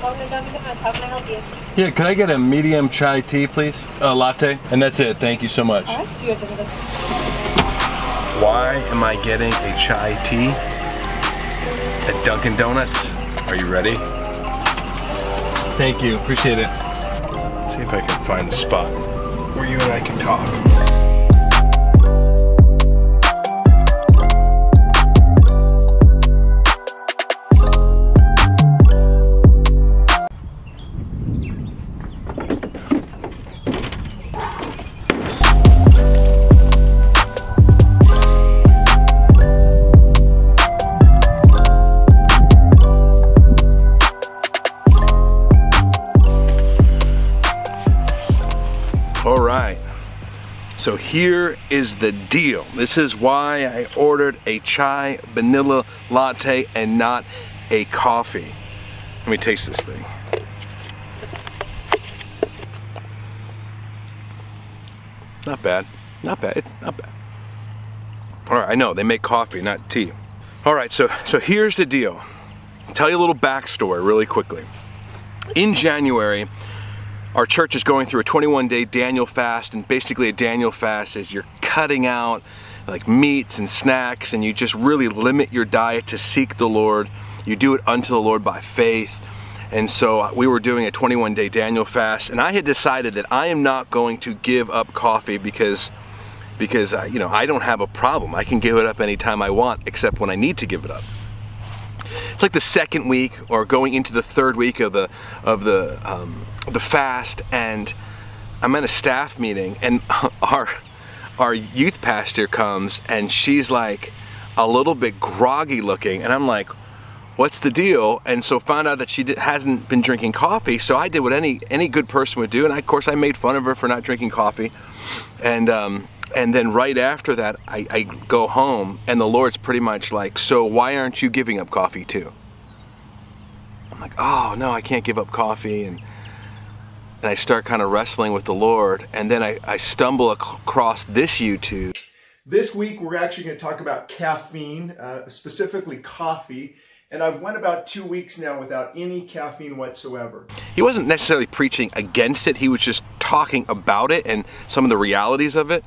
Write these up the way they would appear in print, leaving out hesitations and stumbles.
Welcome to Dunkin' Donuts. How can I help you? Yeah, could I get a medium chai tea, please? A latte? And that's it. Thank you so much. All right, so you have the Why am I getting a chai tea at Dunkin' Donuts? Are you ready? Thank you. Appreciate it. Let's see if I can find a spot where you and I can talk. So here is the deal. This is why I ordered a chai vanilla latte and not a coffee. Let me taste this thing. Not bad, not bad, it's not bad. All right, I know, they make coffee, not tea. All right, so here's the deal. I'll tell you a little backstory really quickly. In January, our church is going through a 21-day Daniel fast, and basically a Daniel fast is you're cutting out like meats and snacks, and you just really limit your diet to seek the Lord. You do it unto the Lord by faith. And so we were doing a 21-day Daniel fast, and I had decided that I am not going to give up coffee because you know, I don't have a problem. I can give it up anytime I want, except when I need to give it up. It's like the second week or going into the third week of the fast, and I'm at a staff meeting, and our youth pastor comes, and she's like a little bit groggy looking, and I'm like, what's the deal? And so found out that she hasn't been drinking coffee. So I did what any good person would do, and of course I made fun of her for not drinking coffee, and then right after that, I go home, and the Lord's pretty much like, so why aren't you giving up coffee too? I'm like, oh no, I can't give up coffee, and I start kind of wrestling with the Lord, and then I stumble across this YouTube. This week we're actually going to talk about caffeine, specifically coffee, and I've went about 2 weeks now without any caffeine whatsoever. He wasn't necessarily preaching against it, he was just talking about it and some of the realities of it.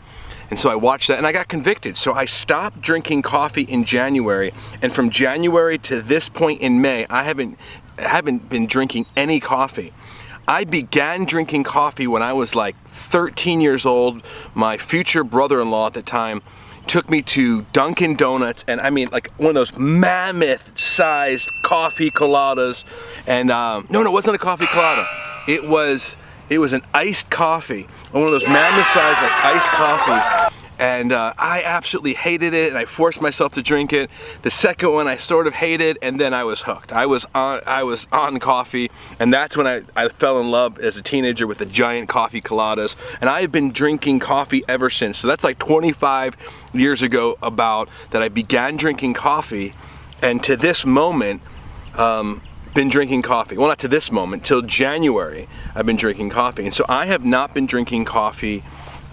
And so I watched that and I got convicted. So I stopped drinking coffee in January, and from January to this point in May, I haven't been drinking any coffee. I began drinking coffee when I was like 13 years old. My future brother-in-law at the time took me to Dunkin' Donuts, and I mean like one of those mammoth-sized coffee coladas. And no, it wasn't a coffee colada. It was an iced coffee, one of those mammoth-sized like iced coffees. And I absolutely hated it, and I forced myself to drink it. The second one I sort of hated, and then I was hooked. I was on coffee, and that's when I fell in love as a teenager with the giant coffee coladas. And I have been drinking coffee ever since. So that's like 25 years ago about that I began drinking coffee, and to this moment, been drinking coffee. Well, not to this moment, till January, I've been drinking coffee. And so I have not been drinking coffee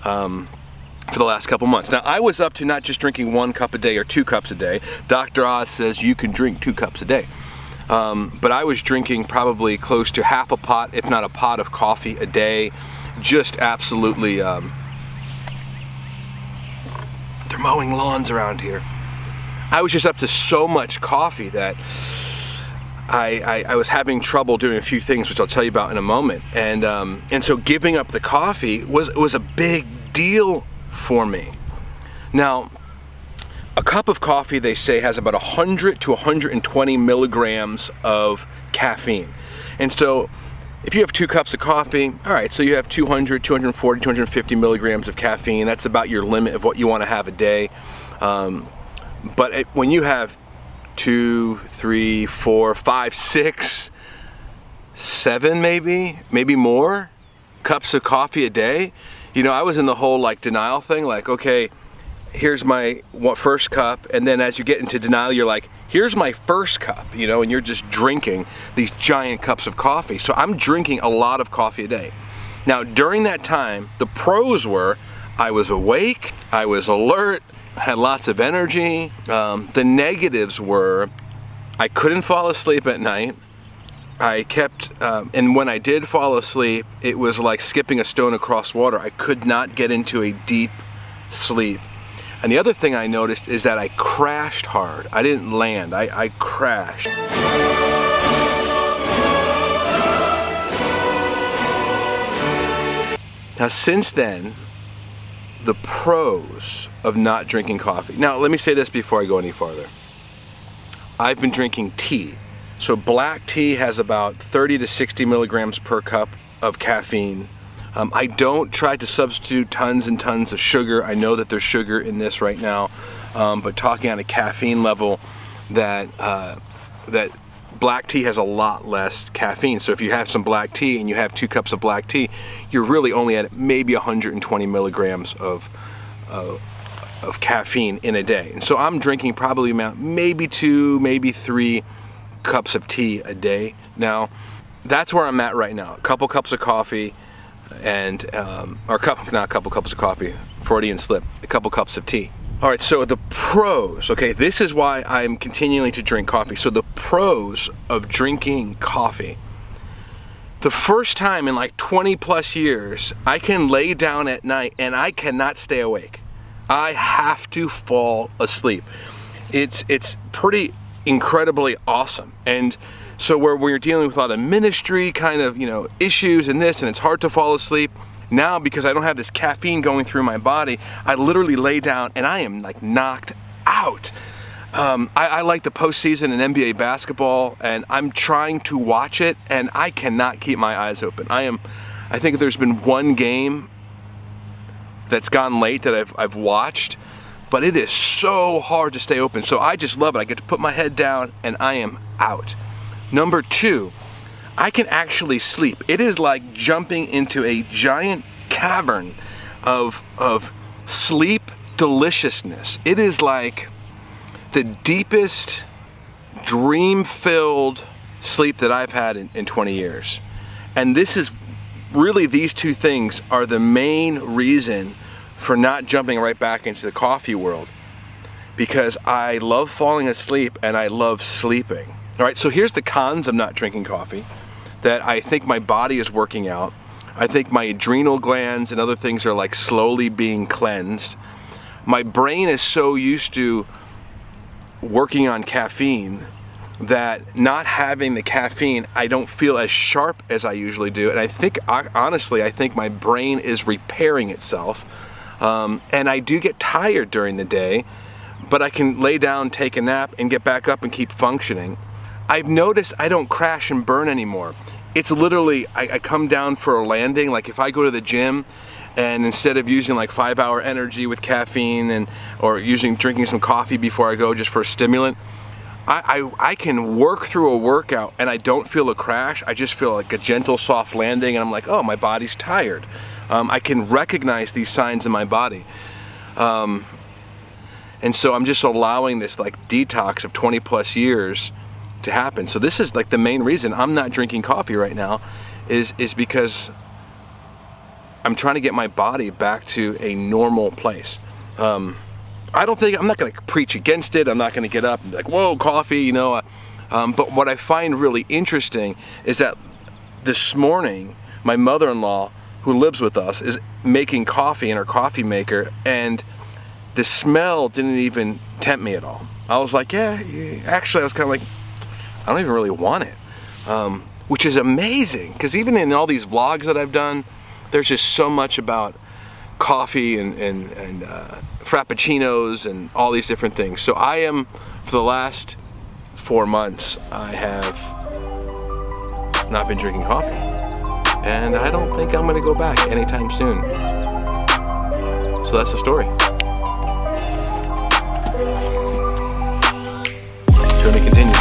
for the last couple months. Now, I was up to not just drinking 1 cup a day or 2 cups a day. Dr. Oz says you can drink 2 cups a day. But I was drinking probably close to half a pot, if not a pot of coffee a day. Just absolutely, they're mowing lawns around here. I was just up to so much coffee that I was having trouble doing a few things, which I'll tell you about in a moment. And so giving up the coffee was a big deal for me. Now, a cup of coffee, they say, has about 100 to 120 milligrams of caffeine. And so if you have 2 cups of coffee, all right, so you have 200, 240, 250 milligrams of caffeine. That's about your limit of what you want to have a day. But when you have 2, 3, 4, 5, 6, 7 maybe more cups of coffee a day, you know, I was in the whole like denial thing, like, okay, here's my first cup, and then as you get into denial, you're like, here's my first cup, you know, and you're just drinking these giant cups of coffee. So I'm drinking a lot of coffee a day. Now, during that time, the pros were I was awake, I was alert, had lots of energy. The negatives were I couldn't fall asleep at night, I kept, and when I did fall asleep, it was like skipping a stone across water. I could not get into a deep sleep. And the other thing I noticed is that I crashed hard. I didn't land, I crashed. Now since then, the pros of not drinking coffee. Now let me say this before I go any farther. I've been drinking tea. So black tea has about 30 to 60 milligrams per cup of caffeine. I don't try to substitute tons and tons of sugar. I know that there's sugar in this right now, but talking on a caffeine level, that black tea has a lot less caffeine. So if you have some black tea and you have 2 cups of black tea, you're really only at maybe 120 milligrams of caffeine in a day. And so I'm drinking probably maybe 2, maybe 3 cups of tea a day now. That's where I'm at right now. A couple cups of coffee and not a couple cups of coffee, Freudian slip, a couple cups of tea. All right, so the pros, okay, this is why I'm continuing to drink coffee. So the pros of drinking coffee. The first time in like 20 plus years, I can lay down at night and I cannot stay awake. I have to fall asleep. It's pretty incredibly awesome. And so where we're dealing with a lot of ministry kind of, issues and this, and it's hard to fall asleep, now because I don't have this caffeine going through my body, I literally lay down and I am like knocked out. I like the postseason in NBA basketball, and I'm trying to watch it and I cannot keep my eyes open. I think there's been one game that's gone late that I've watched, but it is so hard to stay open. So I just love it. I get to put my head down and I am out. Number 2, I can actually sleep. It is like jumping into a giant cavern of sleep deliciousness. It is like the deepest dream-filled sleep that I've had in 20 years. And this is really, these 2 things are the main reason for not jumping right back into the coffee world, because I love falling asleep and I love sleeping. All right, so here's the cons of not drinking coffee, that I think my body is working out. I think my adrenal glands and other things are like slowly being cleansed. My brain is so used to working on caffeine that not having the caffeine, I don't feel as sharp as I usually do. And I think, honestly, I think my brain is repairing itself. And I do get tired during the day, but I can lay down, take a nap, and get back up and keep functioning. I've noticed I don't crash and burn anymore. It's literally, I come down for a landing. Like if I go to the gym and instead of using like 5-hour energy with caffeine or drinking some coffee before I go just for a stimulant, I can work through a workout and I don't feel a crash. I just feel like a gentle, soft landing, and I'm like, oh, my body's tired. I can recognize these signs in my body. And so I'm just allowing this like detox of 20 plus years to happen. So this is like the main reason I'm not drinking coffee right now is because I'm trying to get my body back to a normal place. I'm not going to preach against it. I'm not going to get up and be like, whoa, coffee, but what I find really interesting is that this morning, my mother-in-law, who lives with us, is making coffee in her coffee maker, and the smell didn't even tempt me at all. I was like, yeah, actually I was kind of like, I don't even really want it, which is amazing, because even in all these vlogs that I've done, there's just so much about coffee and frappuccinos and all these different things. So I am, for the last 4 months, I have not been drinking coffee, and I don't think I'm gonna go back anytime soon. So that's the story. To be continued.